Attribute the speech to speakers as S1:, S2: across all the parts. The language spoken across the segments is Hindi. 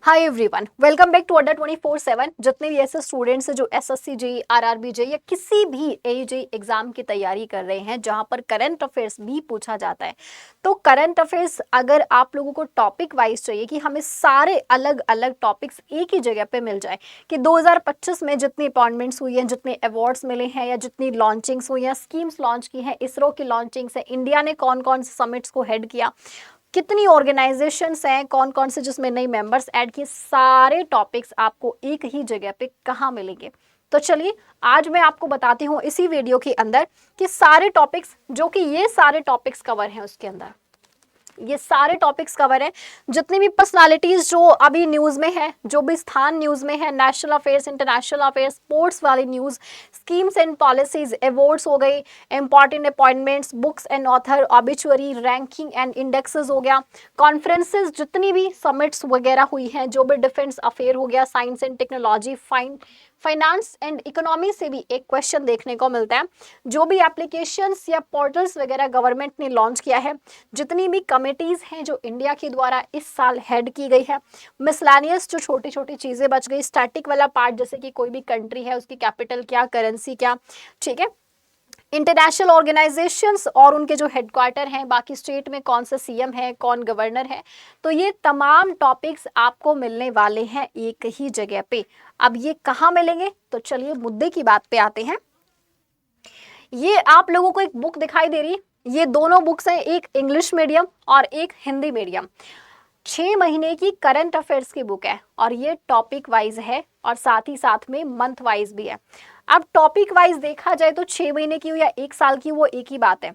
S1: Hi everyone, welcome back to Adda 24/7। जितने भी ऐसे स्टूडेंट्स हैं जो एसएससी जेईई, आरआरबी जेईई या किसी भी एजेई एग्जाम की तैयारी कर रहे हैं जहां पर करंट अफेयर्स भी पूछा जाता है, तो करंट अफेयर्स अगर आप लोगों को टॉपिक वाइज चाहिए कि हमें सारे अलग अलग टॉपिक्स एक ही जगह पे मिल जाए कि 2025 में जितनी अपॉइंटमेंट्स हुई हैं, जितने अवार्ड्स मिले हैं या जितनी लॉन्चिंग्स हुई हैं, स्कीम्स लॉन्च की हैं, इसरो की लॉन्चिंग्स है, इंडिया ने कौन कौन से समिट्स को हेड किया, कितनी ऑर्गेनाइजेशंस हैं, कौन कौन से जिसमें नए मेंबर्स ऐड किए, सारे टॉपिक्स आपको एक ही जगह पे कहाँ मिलेंगे। तो चलिए आज मैं आपको बताती हूँ इसी वीडियो के अंदर कि सारे टॉपिक्स जो कि ये सारे टॉपिक्स कवर हैं उसके अंदर, ये सारे टॉपिक्स कवर हैं। जितनी भी पर्सनालिटीज जो अभी न्यूज में है, जो भी स्थान न्यूज में है, national affairs, international affairs, sports वाली news, schemes and policies, awards हो गए, important appointments, books and author, obituary, ranking and indexes हो गया, कॉन्फ्रेंसेस, जितनी भी समिट्स वगैरह हुई हैं, जो भी डिफेंस अफेयर हो गया, science and technology, finance and economy से भी एक क्वेश्चन देखने को मिलता है। जो भी एप्लीकेशंस या पोर्टल्स वगैरह गवर्नमेंट ने लॉन्च किया है, जितनी भी कमिटीज हैं जो इंडिया के द्वारा इस साल हेड की गई है, मिसलेनियस जो छोटी छोटी चीजें बच गई, स्टैटिक वाला पार्ट जैसे कि कोई भी कंट्री है उसकी कैपिटल क्या, करेंसी क्या, ठीक है, इंटरनेशनल ऑर्गेनाइजेशंस और उनके जो हेडक्वार्टर हैं, बाकी स्टेट में कौन सा सीएम है, कौन गवर्नर है, तो ये तमाम टॉपिक्स आपको मिलने वाले हैं एक ही जगह पे। अब ये कहाँ मिलेंगे, तो चलिए मुद्दे की बात पे आते हैं। ये आप लोगों को एक बुक दिखाई दे रही, ये दोनों बुक्स हैं, एक इंग्लिश मीडियम और एक हिंदी मीडियम। 6 महीने की करंट अफेयर्स की बुक है और ये टॉपिक वाइज है और साथ ही साथ में मंथ वाइज भी है। अब टॉपिक वाइज देखा जाए तो 6 महीने की हो या 1 साल की, वो एक ही बात है।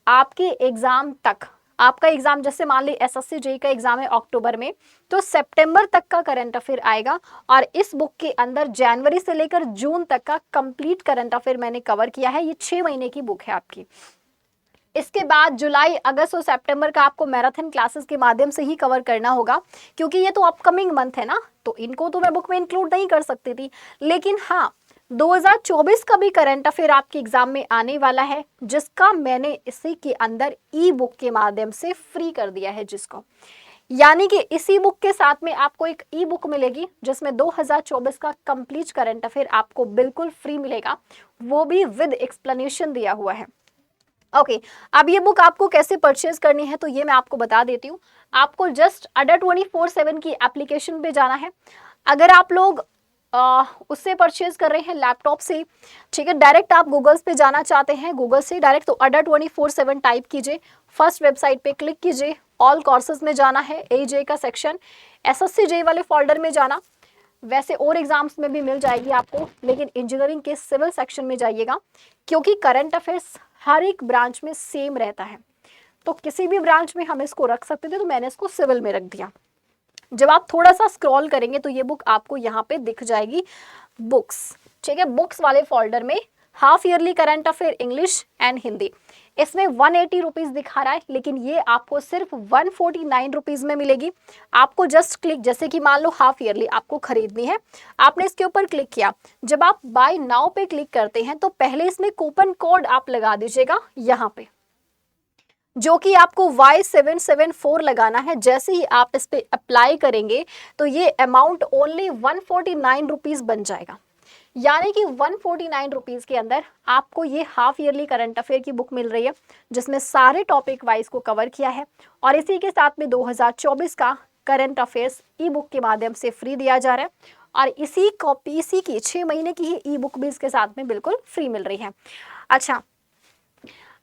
S1: आपके एग्जाम तक, आपका एग्जाम जैसे मान ली एसएससी जेईई का एग्जाम है अक्टूबर में, तो सितंबर तक का करंट अफेयर आएगा और इस बुक के अंदर जनवरी से लेकर जून तक का कंप्लीट करंट अफेयर मैंने कवर किया है। ये 6 महीने की बुक है आपकी। इसके बाद जुलाई, अगस्त और सितंबर का आपको मैराथन क्लासेस के माध्यम से ही कवर करना होगा, क्योंकि ये तो अपकमिंग मंथ है ना, तो इनको तो मैं बुक में इंक्लूड नहीं कर सकती थी। लेकिन हाँ, 2024 का भी करंट अफेयर आपके एग्जाम में आने वाला है, जिसका मैंने इसी के अंदर ई बुक के माध्यम से फ्री कर दिया है जिसको, यानी कि इसी बुक के साथ में आपको एक ई बुक मिलेगी जिसमें 2024 का कंप्लीट करंट अफेयर आपको बिल्कुल फ्री मिलेगा, वो भी विद एक्सप्लेनेशन दिया हुआ है। ओके, अब ये बुक आपको कैसे परचेज करनी है तो ये मैं आपको बता देती हूँ। आपको जस्ट अड्डा 24/7 की एप्लीकेशन पे जाना है। अगर आप लोग उससे परचेज कर रहे हैं लैपटॉप से, ठीक है, डायरेक्ट आप गूगल पे जाना चाहते हैं, गूगल से डायरेक्ट, तो अड्डा 24/7 टाइप कीजिए, फर्स्ट वेबसाइट पे क्लिक कीजिए, ऑल कोर्सेज में जाना है, एजे का सेक्शन, एसएससी जेईई वाले फोल्डर में जाना, वैसे और एग्जाम्स में भी मिल जाएगी आपको, लेकिन इंजीनियरिंग के सिविल सेक्शन में जाइएगा, क्योंकि करंट अफेयर्स हर एक ब्रांच में सेम रहता है। तो किसी भी ब्रांच में हम इसको रख सकते थे, तो मैंने इसको सिविल में रख दिया। जब आप थोड़ा सा स्क्रॉल करेंगे तो ये बुक आपको यहाँ पे दिख जाएगी, बुक्स, ठीक है, बुक्स वाले फोल्डर में half yearly current affair English and Hindi. इसमें 180 रुपीज दिखा रहा है, लेकिन ये आपको सिर्फ 149 रुपीज में मिलेगी। आपको जस्ट क्लिक, जैसे कि मान लो हाफ ईयरली आपको खरीदनी है, आपने इसके ऊपर क्लिक किया, जब आप बाय नाउ पे क्लिक करते हैं तो पहले इसमें कूपन कोड आप लगा दीजिएगा यहाँ पे, जो कि आपको Y774 लगाना है। जैसे ही आप इस पे अप्लाई करेंगे तो ये अमाउंट ओनली 149 रुपीज बन जाएगा, यानी कि 149 रुपीज के अंदर आपको ये हाफ ईयरली करंट अफेयर की बुक मिल रही है, जिसमें सारे टॉपिक वाइज को कवर किया है और इसी के साथ में 2024 का करंट अफेयर्स ई बुक के माध्यम से फ्री दिया जा रहा है और इसी कॉपी, इसी की 6 महीने की ही ई बुक भी इसके साथ में बिल्कुल फ्री मिल रही है। अच्छा,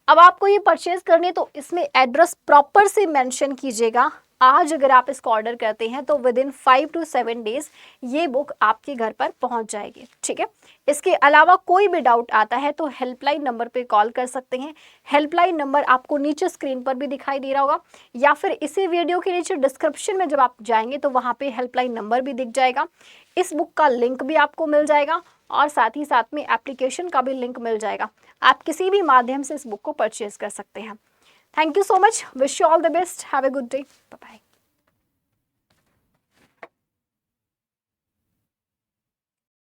S1: अब आपको ये परचेज करनी है तो इसमें एड्रेस प्रॉपर से मेंशन कीजिएगा। आज अगर आप इसको ऑर्डर करते हैं तो विद इन 5 to 7 डेज ये बुक आपके घर पर पहुंच जाएगी, ठीक है। इसके अलावा कोई भी डाउट आता है तो हेल्पलाइन नंबर पे कॉल कर सकते हैं। हेल्पलाइन नंबर आपको नीचे स्क्रीन पर भी दिखाई दे रहा होगा, या फिर इसी वीडियो के नीचे डिस्क्रिप्शन में जब आप जाएंगे तो वहाँ पे हेल्पलाइन नंबर भी दिख जाएगा, इस बुक का लिंक भी आपको मिल जाएगा और साथ ही साथ में एप्लीकेशन का भी लिंक मिल जाएगा। आप किसी भी माध्यम से इस बुक को परचेज कर सकते हैं। Thank you so much, wish you all the best, have a good day, bye bye.